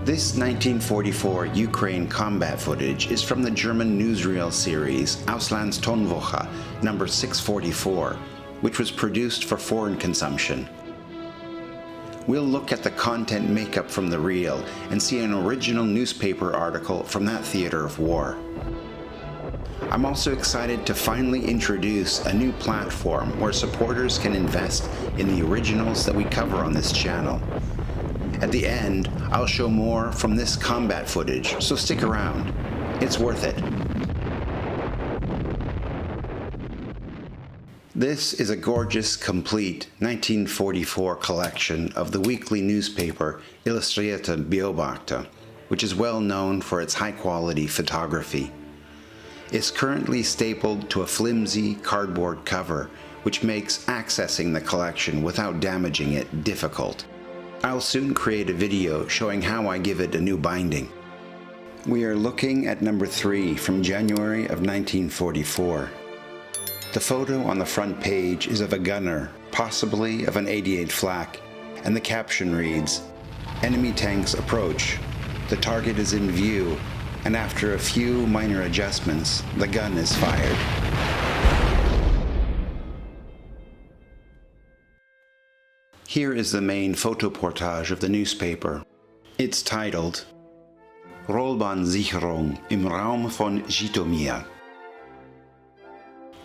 This 1944 Ukraine combat footage is from the German Newsreel series Auslands-Tonwoche number 644, which was produced for foreign consumption. We'll look at the content makeup from the reel and see an original newspaper article from that theater of war. I'm also excited to finally introduce a new platform where supporters can invest in the originals that we cover on this channel. At the end, I'll show more from this combat footage, so stick around. It's worth it. This is a gorgeous, complete 1944 collection of the weekly newspaper Illustrierte Beobachter, which is well known for its high-quality photography. It's currently stapled to a flimsy cardboard cover, which makes accessing the collection without damaging it difficult. I'll soon create a video showing how I give it a new binding. We are looking at number 3 from January of 1944. The photo on the front page is of a gunner, possibly of an 88 flak, and the caption reads, "Enemy tanks approach. The target is in view, and after a few minor adjustments, the gun is fired." Here is the main photoportage of the newspaper. It's titled Rollbahnsicherung im Raum von Zhytomyr.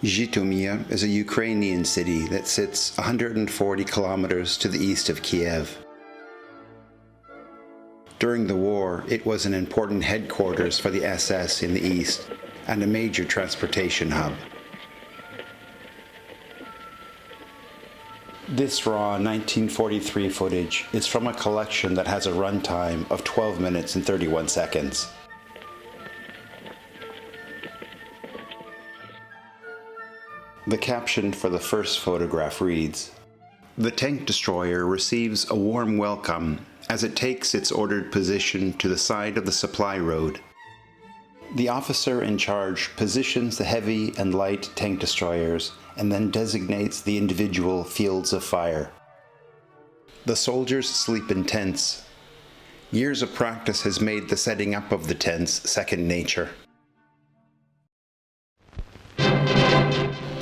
Zhytomyr is a Ukrainian city that sits 140 kilometers to the east of Kiev. During the war, it was an important headquarters for the SS in the east and a major transportation hub. This raw 1943 footage is from a collection that has a runtime of 12 minutes and 31 seconds. The caption for the first photograph reads, "The tank destroyer receives a warm welcome as it takes its ordered position to the side of the supply road. The officer in charge positions the heavy and light tank destroyers and then designates the individual fields of fire. The soldiers sleep in tents. Years of practice has made the setting up of the tents second nature."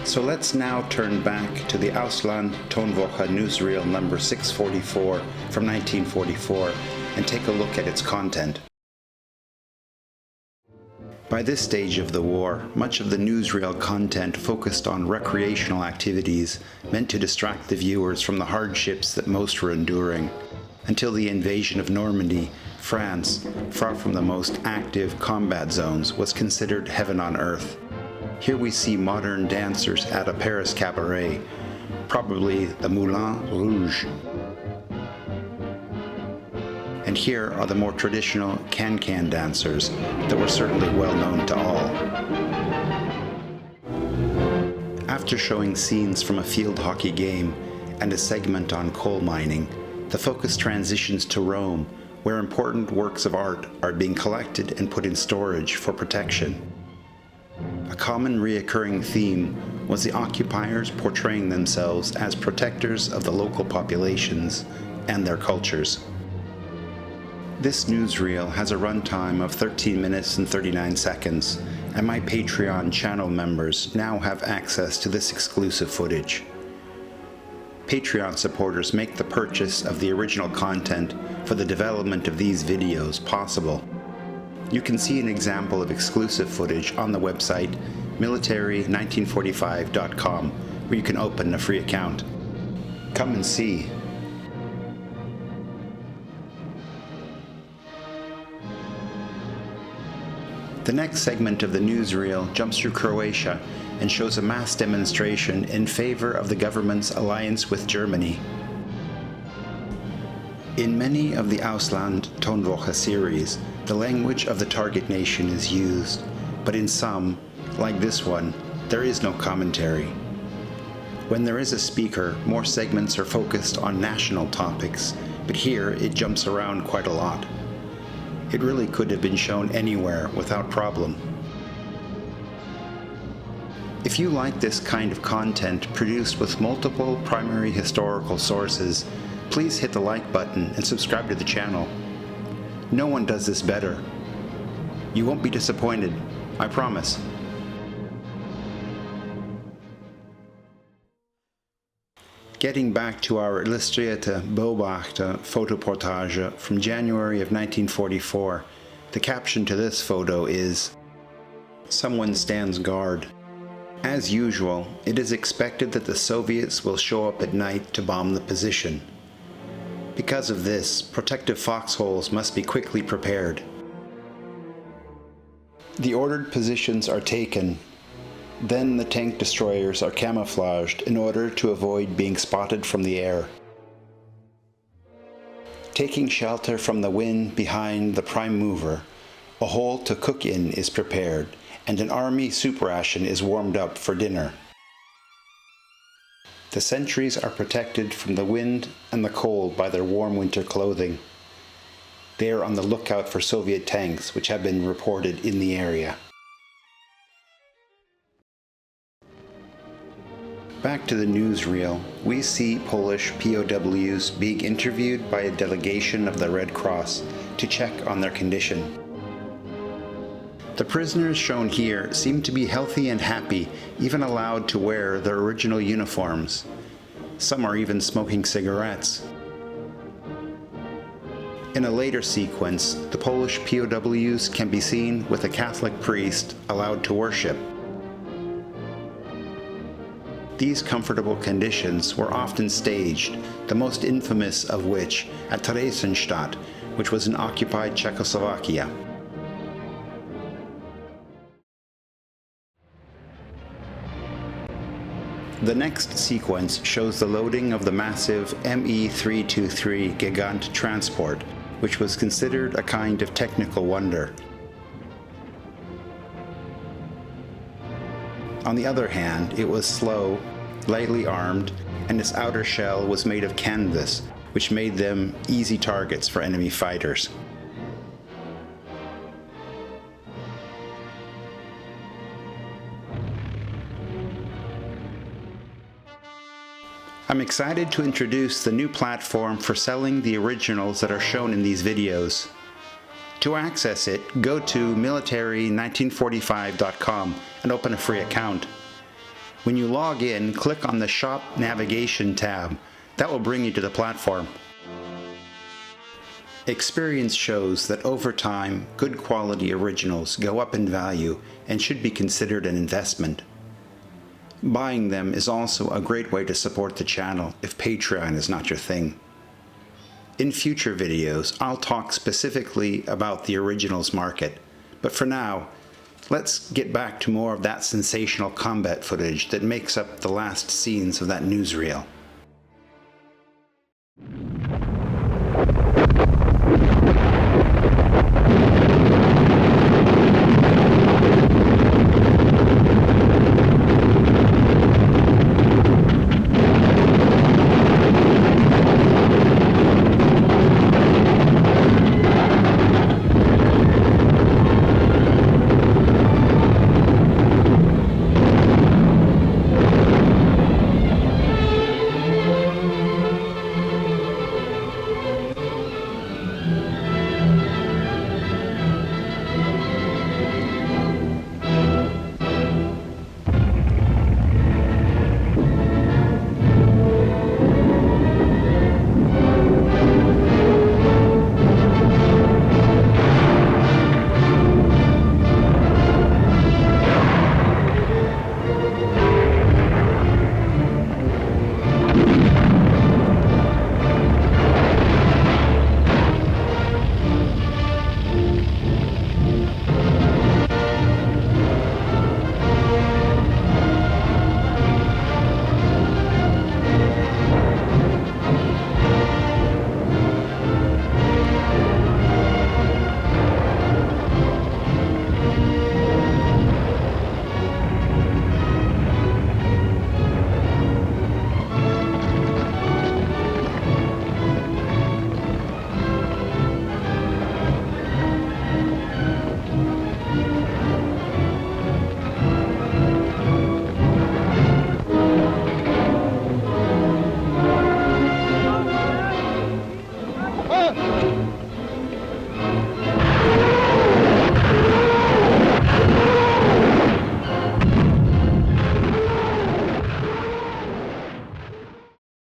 So let's now turn back to the Auslands-Tonwoche newsreel number 644 from 1944 and take a look at its content. By this stage of the war, much of the newsreel content focused on recreational activities meant to distract the viewers from the hardships that most were enduring. Until the invasion of Normandy, France, far from the most active combat zones, was considered heaven on earth. Here we see modern dancers at a Paris cabaret, probably the Moulin Rouge. And here are the more traditional can-can dancers that were certainly well known to all. After showing scenes from a field hockey game and a segment on coal mining, the focus transitions to Rome, where important works of art are being collected and put in storage for protection. A common reoccurring theme was the occupiers portraying themselves as protectors of the local populations and their cultures. This newsreel has a runtime of 13 minutes and 39 seconds, and my Patreon channel members now have access to this exclusive footage. Patreon supporters make the purchase of the original content for the development of these videos possible. You can see an example of exclusive footage on the website military1945.com, where you can open a free account. Come and see. The next segment of the newsreel jumps through Croatia and shows a mass demonstration in favor of the government's alliance with Germany. In many of the Auslands-Tonwoche series, the language of the target nation is used, but in some, like this one, there is no commentary. When there is a speaker, more segments are focused on national topics, but here it jumps around quite a lot. It really could have been shown anywhere without problem. If you like this kind of content produced with multiple primary historical sources, please hit the like button and subscribe to the channel. No one does this better. You won't be disappointed, I promise. Getting back to our Illustrierte Beobachter photoportage from January of 1944, the caption to this photo is, "Someone stands guard." As usual, it is expected that the Soviets will show up at night to bomb the position. Because of this, protective foxholes must be quickly prepared. The ordered positions are taken. Then the tank destroyers are camouflaged in order to avoid being spotted from the air. Taking shelter from the wind behind the prime mover, a hole to cook in is prepared, and an army soup ration is warmed up for dinner. The sentries are protected from the wind and the cold by their warm winter clothing. They are on the lookout for Soviet tanks which have been reported in the area. Back to the newsreel, we see Polish POWs being interviewed by a delegation of the Red Cross to check on their condition. The prisoners shown here seem to be healthy and happy, even allowed to wear their original uniforms. Some are even smoking cigarettes. In a later sequence, the Polish POWs can be seen with a Catholic priest allowed to worship. These comfortable conditions were often staged, the most infamous of which at Theresienstadt, which was in occupied Czechoslovakia. The next sequence shows the loading of the massive Me-323 Gigant transport, which was considered a kind of technical wonder. On the other hand, it was slow, lightly armed, and its outer shell was made of canvas, which made them easy targets for enemy fighters. I'm excited to introduce the new platform for selling the originals that are shown in these videos. To access it, go to military1945.com and open a free account. When you log in, click on the Shop Navigation tab. That will bring you to the platform. Experience shows that over time, good quality originals go up in value and should be considered an investment. Buying them is also a great way to support the channel if Patreon is not your thing. In future videos, I'll talk specifically about the originals market, but for now, let's get back to more of that sensational combat footage that makes up the last scenes of that newsreel.